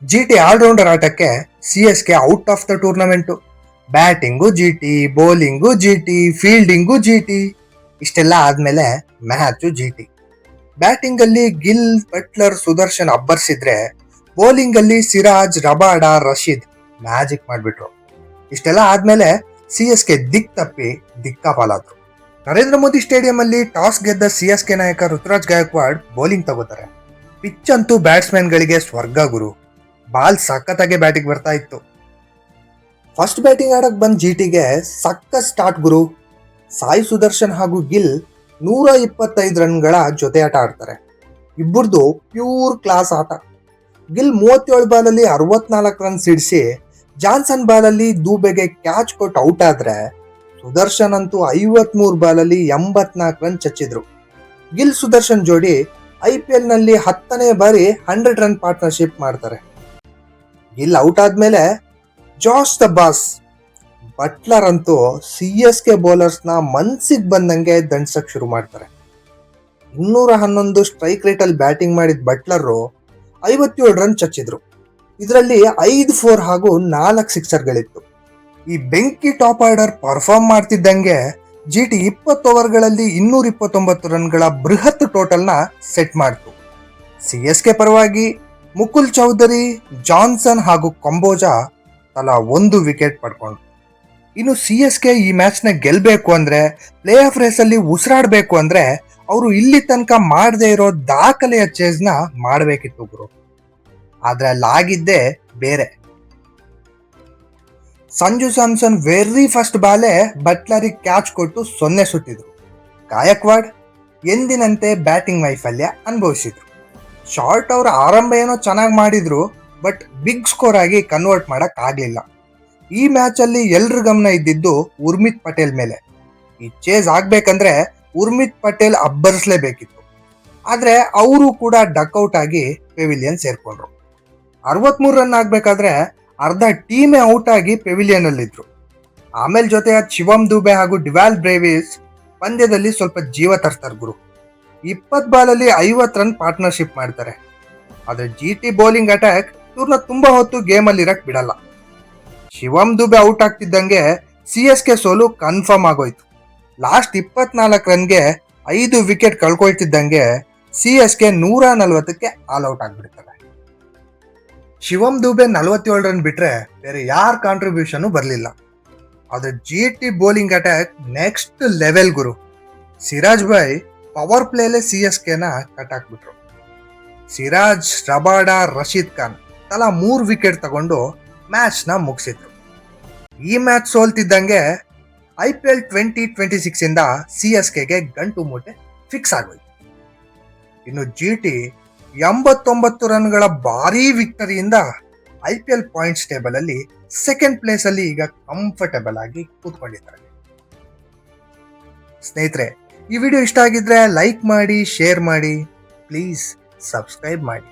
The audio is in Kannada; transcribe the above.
ಜಿಟಿ ಆಲ್ರೌಂಡರ್ ಆಟಕ್ಕೆ CSK out of the tournament. Batting GT, bowling GT, fielding GT. ಇಷ್ಟೆಲ್ಲ ಆದ್ಮೇಲೆ ಮ್ಯಾಚು ಜಿಟಿ. ಬ್ಯಾಟಿಂಗ್ ಅಲ್ಲಿ ಗಿಲ್, ಬಟ್ಲರ್, ಸುದರ್ಶನ್ ಅಬ್ಬರಿಸಿದ್ರೆ, ಬೌಲಿಂಗ್ ಅಲ್ಲಿ ಸಿರಾಜ್, ರಬಾಡ, ರಶೀದ್ ಮ್ಯಾಜಿಕ್ ಮಾಡ್ಬಿಟ್ರು. ಇಷ್ಟೆಲ್ಲ ಆದ್ಮೇಲೆ ಸಿಎಸ್ಕೆ ದಿಕ್ ತಪ್ಪಿ ದಿಕ್ಕಾಪಾಲಾದ್ರು. ನರೇಂದ್ರ ಮೋದಿ ಸ್ಟೇಡಿಯಂ ಅಲ್ಲಿ ಟಾಸ್ ಗೆದ್ದ ಸಿಎಸ್ಕೆ ನಾಯಕ ಋತುರಾಜ್ ಗಾಯಕ್ವಾಡ್ ಬೌಲಿಂಗ್ ತಗೋತಾರೆ. ಪಿಚ್ ಅಂತೂ ಬ್ಯಾಟ್ಸ್ಮನ್ ಗಳಿಗೆ ಸ್ವರ್ಗ ಗುರು. ಬಾಲ್ ಸಖತ್ತಾಗಿ ಬ್ಯಾಟಿಂಗ್ ಬರ್ತಾ ಇತ್ತು. ಫಸ್ಟ್ ಬ್ಯಾಟಿಂಗ್ ಆಡಕ್ ಬಂದ್ ಜಿಟಿಗೆ ಸಕ್ಕ ಸ್ಟಾರ್ಟ್ ಗುರು. ಸಾಯಿ ಸುದರ್ಶನ್ ಹಾಗೂ ಗಿಲ್ 125 ರನ್ಗಳ ಜೊತೆ ಆಟ ಆಡ್ತಾರೆ. ಇಬ್ಬರದು ಪ್ಯೂರ್ ಕ್ಲಾಸ್ ಆಟ. ಗಿಲ್ 37 ಬಾಲಲ್ಲಿ 64 ರನ್ ಸಿಡಿಸಿ ಜಾನ್ಸನ್ ಬಾಲಲ್ಲಿ ದೂಬೆಗೆ ಕ್ಯಾಚ್ ಕೊಟ್ಟು ಔಟ್ ಆದ್ರೆ, ಸುದರ್ಶನ್ ಅಂತೂ 53 ಬಾಲಲ್ಲಿ 84 ರನ್ ಚಚ್ಚಿದ್ರು. ಗಿಲ್ ಸುದರ್ಶನ್ ಜೋಡಿ ಐಪಿಎಲ್ ನಲ್ಲಿ 10ನೇ ಬಾರಿ 100 ರನ್ ಪಾರ್ಟ್ನರ್ಶಿಪ್ ಮಾಡ್ತಾರೆ. ಗಿಲ್ ಔಟ್ ಆದ್ಮೇಲೆ ಜಾಸ್ ದ ಬಾಸ್ ಬಟ್ಲರ್ ಅಂತೂ ಸಿಎಸ್ಕೆ ಬೌಲರ್ಸ್ ನ ಮನ್ಸಿಗೆ ಬಂದಂಗೆ ದಂಡ್ಸಕ್ ಶುರು ಮಾಡ್ತಾರೆ. 211 ಸ್ಟ್ರೈಕ್ ರೇಟ್ ಅಲ್ಲಿ ಬ್ಯಾಟಿಂಗ್ ಮಾಡಿದ ಬಟ್ಲರ್ 57 ರನ್ ಚಚ್ಚಿದ್ರು. ಇದರಲ್ಲಿ 5 4 ಹಾಗೂ 4 ಸಿಕ್ಸರ್ಗಳಿತ್ತು. ಈ ಬೆಂಕಿ ಟಾಪ್ ಆರ್ಡರ್ ಪರ್ಫಾರ್ಮ್ ಮಾಡ್ತಿದ್ದಂಗೆ ಜಿಟಿ 20 ಓವರ್ಗಳಲ್ಲಿ 229 ರನ್ಗಳ ಬೃಹತ್ ಟೋಟಲ್ನ ಸೆಟ್ ಮಾಡ್ತು. ಸಿಎಸ್ಕೆ ಪರವಾಗಿ ಮುಕುಲ್ ಚೌಧರಿ, ಜಾನ್ಸನ್ ಹಾಗೂ ಕಂಬೋಜಾ ತಲಾ 1 ವಿಕೆಟ್ ಪಡ್ಕೊಂಡ್ರು. ಇನ್ನು ಸಿಎಸ್ಕೆ ಈ ಮ್ಯಾಚ್ ನ ಗೆಲ್ಬೇಕು ಅಂದ್ರೆ, ಪ್ಲೇ ಆಫ್ ರೇಸ್ ಅಲ್ಲಿ ಉಸಿರಾಡ್ಬೇಕು ಅಂದ್ರೆ, ಅವರು ಇಲ್ಲಿ ತನಕ ಮಾಡದೇ ಇರೋ ದಾಖಲೆಯ ಚೇಸ್ ನ ಮಾಡಬೇಕಿತ್ತು ಗುರು. ಆದ್ರೆ ಅಲ್ಲಾಗಿದ್ದೇ ಬೇರೆ. ಸಂಜು ಸ್ಯಾಮ್ಸನ್ ವೆರಿ ಫಸ್ಟ್ ಬಾಲೆ ಬಟ್ಲರಿಗೆ ಕ್ಯಾಚ್ ಕೊಟ್ಟು 0 ಸುಟ್ಟಿದ್ರು. ಗಾಯಕ್ವಾಡ್ ಎಂದಿನಂತೆ ಬ್ಯಾಟಿಂಗ್ ವೈಫಲ್ಯ ಅನುಭವಿಸಿದ್ರು. ಶಾರ್ಟ್ ಅವರ ಆರಂಭ ಏನೋ ಚೆನ್ನಾಗಿ ಮಾಡಿದ್ರು, ಬಟ್ ಬಿಗ್ ಸ್ಕೋರ್ ಆಗಿ ಕನ್ವರ್ಟ್ ಮಾಡಕ್ ಆಗ್ಲಿಲ್ಲ. ಈ ಮ್ಯಾಚ್ ಅಲ್ಲಿ ಎಲ್ರ ಗಮನ ಇದ್ದಿದ್ದು ಉರ್ಮಿತ್ ಪಟೇಲ್ ಮೇಲೆ. ಈ ಚೇಸ್ ಆಗ್ಬೇಕಂದ್ರೆ ಉರ್ಮಿತ್ ಪಟೇಲ್ ಅಬ್ಬರಿಸಲೇಬೇಕಿತ್ತು. ಆದ್ರೆ ಅವರು ಕೂಡ ಡಕ್ಔಟ್ ಆಗಿ ಪೆವಿಲಿಯನ್ ಸೇರ್ಕೊಂಡ್ರು. 63 ರನ್ ಆಗ್ಬೇಕಾದ್ರೆ ಅರ್ಧ ಟೀಮೇ ಔಟ್ ಆಗಿ ಪೆವಿಲಿಯನ್ ಅಲ್ಲಿದ್ರು. ಆಮೇಲೆ ಜೊತೆಯ ಶಿವಮ್ ದುಬೆ ಹಾಗೂ ಡಿವಾಲ್ ಬ್ರೇವಿಸ್ ಪಂದ್ಯದಲ್ಲಿ ಸ್ವಲ್ಪ ಜೀವ ತರ್ತಾರೆ ಗುರು. 20 ಬಾಲಲ್ಲಿ 50 ರನ್ ಪಾರ್ಟ್ನರ್ಶಿಪ್ ಮಾಡ್ತಾರೆ. ಆದ್ರೆ ಜಿಟಿ ಬೌಲಿಂಗ್ ಅಟ್ಯಾಕ್ ಇವ್ರನ್ನ ತುಂಬಾ ಹೊತ್ತು ಗೇಮ್ ಅಲ್ಲಿ ಇರಕ್ ಬಿಡಲ್ಲ. ಶಿವಮ್ ದುಬೆ ಔಟ್ ಆಗ್ತಿದ್ದಂಗೆ ಸಿಎಸ್ಕೆ ಸೋಲು ಕನ್ಫರ್ಮ್ ಆಗೋಯ್ತು. ಲಾಸ್ಟ್ 24 ರನ್ಗೆ 5 ವಿಕೆಟ್ ಕಳ್ಕೊಳ್ತಿದ್ದಂಗೆ ಸಿಎಸ್ಕೆ 140ಕ್ಕೆ ಆಲ್ ಔಟ್ ಆಗ್ಬಿಡ್ತಾರೆ. ಶಿವಮ್ ದುಬೆ 47 ರನ್ ಬಿಟ್ರೆ ಬೇರೆ ಯಾರ ಕಾಂಟ್ರಿಬ್ಯೂಷನ್ ಬರಲಿಲ್ಲ. ಆದ್ರೆ GT bowling attack next level ಗುರು. ಸಿರಾಜ್ ಬೈ ಪವರ್ ಪ್ಲೇಲೆ ಸಿಎಸ್ಕೆನ ಕಟ್ ಹಾಕ್ಬಿಟ್ರು. ಸಿರಾಜ್, ರಬಾಡ, ರಶೀದ್ ಖಾನ್ ತಲಾ 3 ವಿಕೆಟ್ ತಗೊಂಡು ಮ್ಯಾಚ್ ನ ಮುಗಿಸಿದ್ರು. ಈ ಮ್ಯಾಚ್ ಸೋಲ್ತಿದ್ದಂಗೆ IPL 2026 ಇಂದ ಸಿಎಸ್ಕೆಗೆ ಗಂಟು ಮೂಟೆ ಫಿಕ್ಸ್ ಆಗೋಯ್ತು. ಇನ್ನು ಜಿಟಿ 89 ರನ್ಗಳ ಭಾರೀ ವಿಕ್ಟರಿಯಿಂದ IPL ಪಾಯಿಂಟ್ಸ್ ಟೇಬಲ್ ಅಲ್ಲಿ ಸೆಕೆಂಡ್ ಪ್ಲೇಸ್ ಅಲ್ಲಿ ಈಗ ಕಂಫರ್ಟಬಲ್ ಆಗಿ ಕೂತ್ಕೊಂಡಿದ್ದಾರೆ. ಸ್ನೇಹಿತರೆ, ಈ ವಿಡಿಯೋ ಇಷ್ಟ ಆಗಿದ್ರೆ ಲೈಕ್ ಮಾಡಿ, ಶೇರ್ ಮಾಡಿ, ಪ್ಲೀಸ್ ಸಬ್ಸ್ಕ್ರೈಬ್ ಮಾಡಿ.